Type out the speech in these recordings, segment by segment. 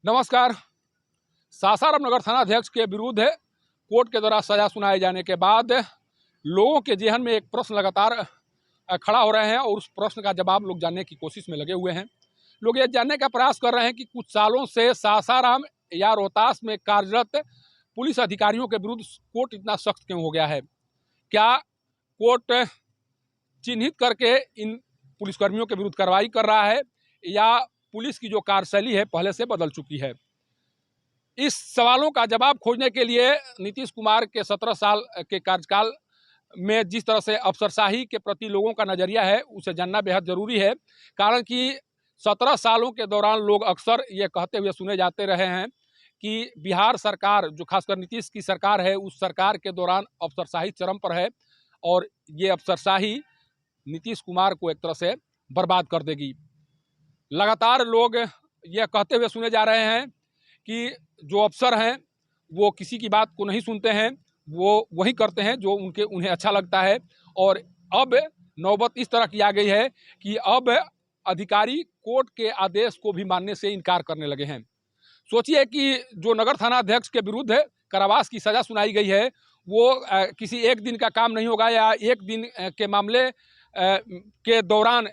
नमस्कार। सासाराम नगर थानाध्यक्ष के विरुद्ध कोर्ट के द्वारा सजा सुनाए जाने के बाद लोगों के जेहन में एक प्रश्न लगातार खड़ा हो रहे हैं और उस प्रश्न का जवाब लोग जानने की कोशिश में लगे हुए हैं। लोग ये जानने का प्रयास कर रहे हैं कि कुछ सालों से सासाराम या रोहतास में कार्यरत पुलिस अधिकारियों के विरुद्ध कोर्ट इतना सख्त क्यों हो गया है। क्या कोर्ट चिन्हित करके इन पुलिसकर्मियों के विरुद्ध कार्रवाई कर रहा है या पुलिस की जो कार्यशैली है पहले से बदल चुकी है। इस सवालों का जवाब खोजने के लिए नीतीश कुमार के 17 साल के कार्यकाल में जिस तरह से अफसरशाही के प्रति लोगों का नज़रिया है उसे जानना बेहद ज़रूरी है। कारण कि 17 सालों के दौरान लोग अक्सर ये कहते हुए सुने जाते रहे हैं कि बिहार सरकार, जो खासकर नीतीश की सरकार है, उस सरकार के दौरान अफसरशाही चरम पर है और ये अफसरशाही नीतीश कुमार को एक तरह से बर्बाद कर देगी। लगातार लोग ये कहते हुए सुने जा रहे हैं कि जो अफसर हैं वो किसी की बात को नहीं सुनते हैं, वो वही करते हैं जो उन्हें अच्छा लगता है। और अब नौबत इस तरह की आ गई है कि अब अधिकारी कोर्ट के आदेश को भी मानने से इनकार करने लगे हैं। सोचिए कि जो नगर थाना अध्यक्ष के विरुद्ध कारावास की सज़ा सुनाई गई है वो किसी एक दिन का काम नहीं होगा या एक दिन के मामले के दौरान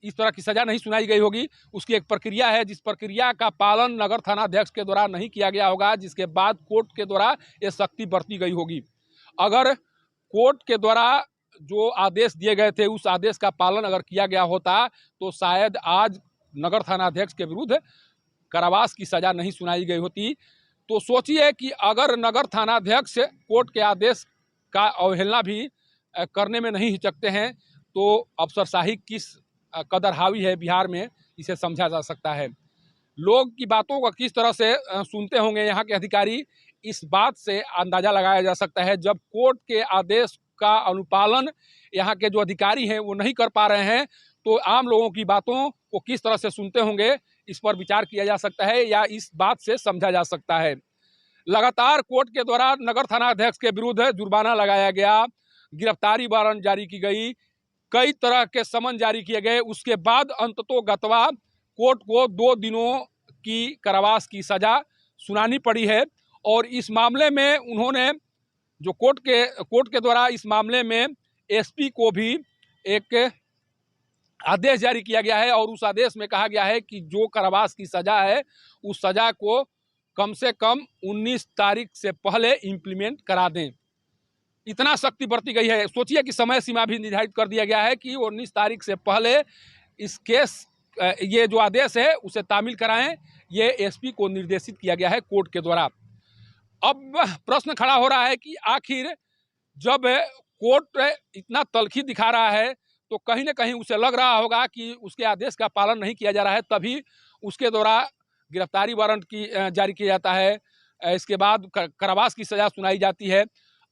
इस तरह की सज़ा नहीं सुनाई गई होगी। उसकी एक प्रक्रिया है, जिस प्रक्रिया का पालन नगर थाना अध्यक्ष के द्वारा नहीं किया गया होगा, जिसके बाद कोर्ट के द्वारा ये सख्ती बरती गई होगी। अगर कोर्ट के द्वारा जो आदेश दिए गए थे उस आदेश का पालन अगर किया गया होता तो शायद आज नगर थाना अध्यक्ष के विरुद्ध कारावास की सज़ा नहीं सुनाई गई होती। तो सोचिए कि अगर नगर थाना अध्यक्ष कोर्ट के आदेश का अवहेलना भी करने में नहीं हिचकते हैं तो अफसरशाही किस कदर हावी है बिहार में, इसे समझा जा सकता है। लोग की बातों को किस तरह से सुनते होंगे यहाँ के अधिकारी, इस बात से अंदाज़ा लगाया जा सकता है। जब कोर्ट के आदेश का अनुपालन यहाँ के जो अधिकारी हैं वो नहीं कर पा रहे हैं तो आम लोगों की बातों को किस तरह से सुनते होंगे, इस पर विचार किया जा सकता है या इस बात से समझा जा सकता है। लगातार कोर्ट के द्वारा नगर थाना अध्यक्ष के विरुद्ध जुर्माना लगाया गया, गिरफ्तारी वारंट जारी की गई, कई तरह के समन जारी किए गए। उसके बाद अंततोगत्वा कोर्ट को 2 दिनों की कारावास की सज़ा सुनानी पड़ी है। और इस मामले में उन्होंने जो कोर्ट के द्वारा इस मामले में एसपी को भी एक आदेश जारी किया गया है और उस आदेश में कहा गया है कि जो कारावास की सज़ा है उस सज़ा को कम से कम 19 तारीख से पहले इम्प्लीमेंट करा दें। इतना सख्ती बरती गई है। सोचिए कि समय सीमा भी निर्धारित कर दिया गया है कि 19 तारीख से पहले इस केस ये जो आदेश है उसे तामील कराएं। ये एसपी को निर्देशित किया गया है कोर्ट के द्वारा। अब प्रश्न खड़ा हो रहा है कि आखिर जब कोर्ट इतना तल्खी दिखा रहा है तो कहीं ना कहीं उसे लग रहा होगा कि उसके आदेश का पालन नहीं किया जा रहा है, तभी उसके द्वारा गिरफ्तारी वारंट की जारी किया जाता है। इसके बाद कारावास की सज़ा सुनाई जाती है।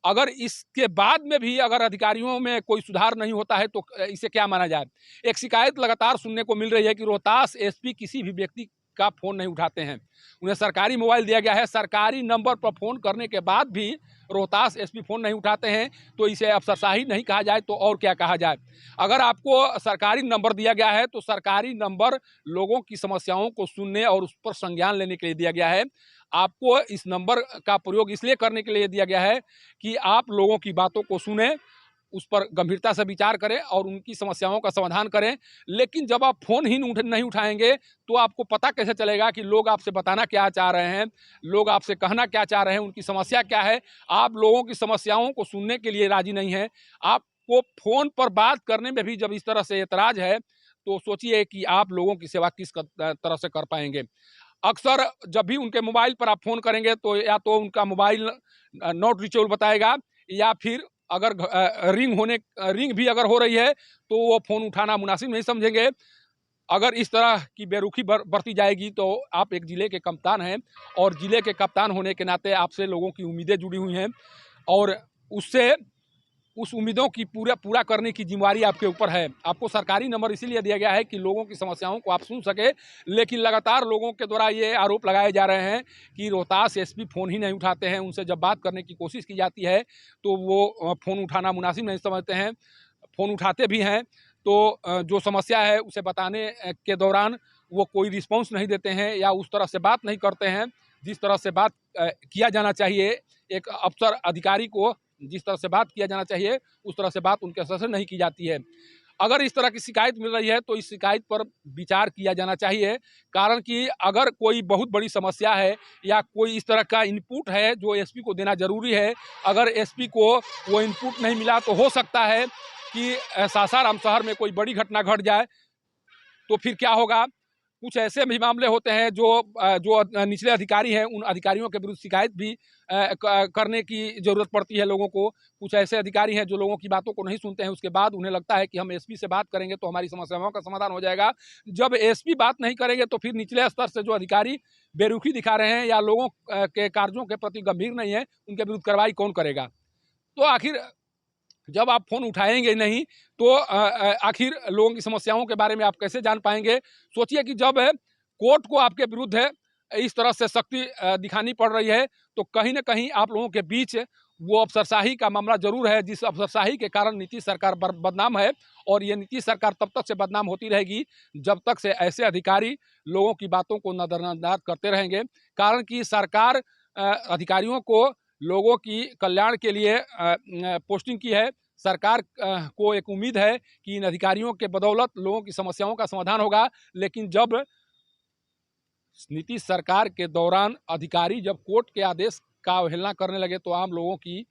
अगर इसके बाद में भी अगर अधिकारियों में कोई सुधार नहीं होता है तो इसे क्या माना जाए। एक शिकायत लगातार सुनने को मिल रही है कि रोहतास एसपी किसी भी व्यक्ति का फ़ोन नहीं उठाते हैं। उन्हें सरकारी मोबाइल दिया गया है, सरकारी नंबर पर फ़ोन करने के बाद भी रोहतास एसपी फ़ोन नहीं उठाते हैं। तो इसे अफसरशाही नहीं कहा जाए तो और क्या कहा जाए। अगर आपको सरकारी नंबर दिया गया है तो सरकारी नंबर लोगों की समस्याओं को सुनने और उस पर संज्ञान लेने के लिए दिया गया है। आपको इस नंबर का प्रयोग इसलिए करने के लिए दिया गया है कि आप लोगों की बातों को सुनें, उस पर गंभीरता से विचार करें और उनकी समस्याओं का समाधान करें। लेकिन जब आप फ़ोन ही नहीं उठाएंगे तो आपको पता कैसे चलेगा कि लोग आपसे बताना क्या चाह रहे हैं, लोग आपसे कहना क्या चाह रहे हैं, उनकी समस्या क्या है। आप लोगों की समस्याओं को सुनने के लिए राजी नहीं हैं। आपको फ़ोन पर बात करने में भी जब इस तरह से एतराज़ है तो सोचिए कि आप लोगों की सेवा किस तरह से कर पाएंगे। अक्सर जब भी उनके मोबाइल पर आप फ़ोन करेंगे तो या तो उनका मोबाइल नॉट रीचेबल बताएगा या फिर अगर रिंग भी अगर हो रही है तो वो फ़ोन उठाना मुनासिब नहीं समझेंगे। अगर इस तरह की बेरुखी बरती जाएगी तो आप एक ज़िले के कप्तान हैं और ज़िले के कप्तान होने के नाते आपसे लोगों की उम्मीदें जुड़ी हुई हैं और उस उम्मीदों की पूरा करने की जिम्मेदारी आपके ऊपर है। आपको सरकारी नंबर इसीलिए दिया गया है कि लोगों की समस्याओं को आप सुन सके। लेकिन लगातार लोगों के द्वारा ये आरोप लगाए जा रहे हैं कि रोहतास एसपी फ़ोन ही नहीं उठाते हैं। उनसे जब बात करने की कोशिश की जाती है तो वो फ़ोन उठाना मुनासिब नहीं समझते हैं। फ़ोन उठाते भी हैं तो जो समस्या है उसे बताने के दौरान वो कोई रिस्पॉन्स नहीं देते हैं या उस तरह से बात नहीं करते हैं जिस तरह से बात किया जाना चाहिए। एक अफसर अधिकारी को जिस तरह से बात किया जाना चाहिए उस तरह से बात उनके स्तर से नहीं की जाती है। अगर इस तरह की शिकायत मिल रही है तो इस शिकायत पर विचार किया जाना चाहिए, कारण कि अगर कोई बहुत बड़ी समस्या है या कोई इस तरह का इनपुट है जो एसपी को देना ज़रूरी है, अगर एसपी को वो इनपुट नहीं मिला तो हो सकता है कि सासाराम शहर में कोई बड़ी घटना घट जाए। तो फिर क्या होगा? कुछ ऐसे भी मामले होते हैं जो निचले अधिकारी हैं, उन अधिकारियों के विरुद्ध शिकायत भी करने की ज़रूरत पड़ती है लोगों को। कुछ ऐसे अधिकारी हैं जो लोगों की बातों को नहीं सुनते हैं, उसके बाद उन्हें लगता है कि हम एसपी से बात करेंगे तो हमारी समस्याओं का समाधान हो जाएगा। जब एसपी बात नहीं करेंगे तो फिर निचले स्तर से जो अधिकारी बेरुखी दिखा रहे हैं या लोगों के कार्यों के प्रति गंभीर नहीं है, उनके विरुद्ध कार्रवाई कौन करेगा? तो आखिर जब आप फ़ोन उठाएंगे नहीं तो आखिर लोगों की समस्याओं के बारे में आप कैसे जान पाएंगे? सोचिए कि जब कोर्ट को आपके विरुद्ध इस तरह से सख्ती दिखानी पड़ रही है तो कहीं न कहीं आप लोगों के बीच वो अफसरशाही का मामला ज़रूर है, जिस अफसरशाही के कारण नीतीश सरकार बदनाम है। और ये नीतीश सरकार तब तक से बदनाम होती रहेगी जब तक से ऐसे अधिकारी लोगों की बातों को नज़रअंदाज करते रहेंगे। कारण कि सरकार अधिकारियों को लोगों की कल्याण के लिए पोस्टिंग की है। सरकार को एक उम्मीद है कि इन अधिकारियों के बदौलत लोगों की समस्याओं का समाधान होगा। लेकिन जब नीतीश सरकार के दौरान अधिकारी जब कोर्ट के आदेश का अवहेलना करने लगे तो आम लोगों की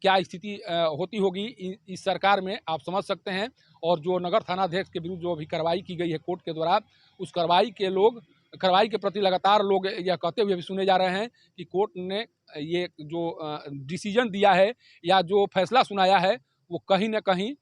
क्या स्थिति होती होगी इस सरकार में आप समझ सकते हैं। और जो नगर थानाध्यक्ष के विरुद्ध जो अभी कार्रवाई की गई है कोर्ट के द्वारा, उस कार्रवाई के प्रति लगातार लोग यह कहते हुए भी सुने जा रहे हैं कि कोर्ट ने ये जो डिसीजन दिया है या जो फैसला सुनाया है वो कहीं न कहीं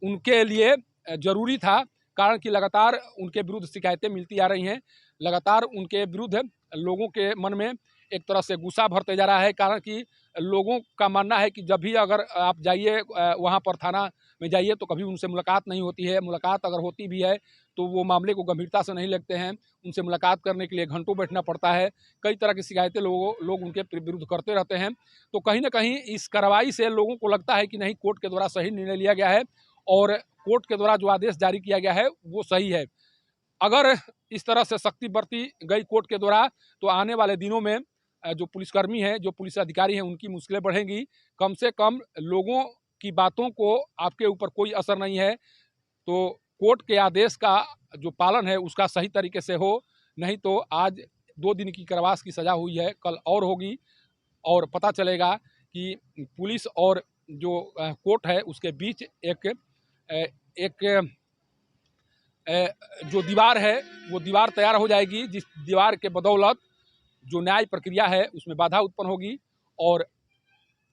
उनके लिए ज़रूरी था। कारण कि लगातार उनके विरुद्ध शिकायतें मिलती आ रही हैं, लगातार उनके विरुद्ध लोगों के मन में एक तरह से गुस्सा भरते जा रहा है। कारण कि लोगों का मानना है कि जब भी अगर आप जाइए वहाँ पर थाना में जाइए तो कभी उनसे मुलाकात नहीं होती है। मुलाकात अगर होती भी है तो वो मामले को गंभीरता से नहीं लेते हैं। उनसे मुलाकात करने के लिए घंटों बैठना पड़ता है। कई तरह की शिकायतें लोग उनके विरुद्ध करते रहते हैं। तो कहीं न कहीं इस कार्रवाई से लोगों को लगता है कि नहीं, कोर्ट के द्वारा सही निर्णय लिया गया है और कोर्ट के द्वारा जो आदेश जारी किया गया है वो सही है। अगर इस तरह से सख्ती बरती गई कोर्ट के द्वारा तो आने वाले दिनों में जो पुलिसकर्मी हैं, जो पुलिस अधिकारी हैं, उनकी मुश्किलें बढ़ेंगी। कम से कम लोगों की बातों को आपके ऊपर कोई असर नहीं है तो कोर्ट के आदेश का जो पालन है उसका सही तरीके से हो। नहीं तो आज 2 दिन की कारावास की सज़ा हुई है, कल और होगी और पता चलेगा कि पुलिस और जो कोर्ट है उसके बीच एक जो दीवार है वो दीवार तैयार हो जाएगी, जिस दीवार के बदौलत जो न्याय प्रक्रिया है उसमें बाधा उत्पन्न होगी और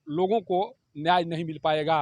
लोगों को न्याय नहीं मिल पाएगा।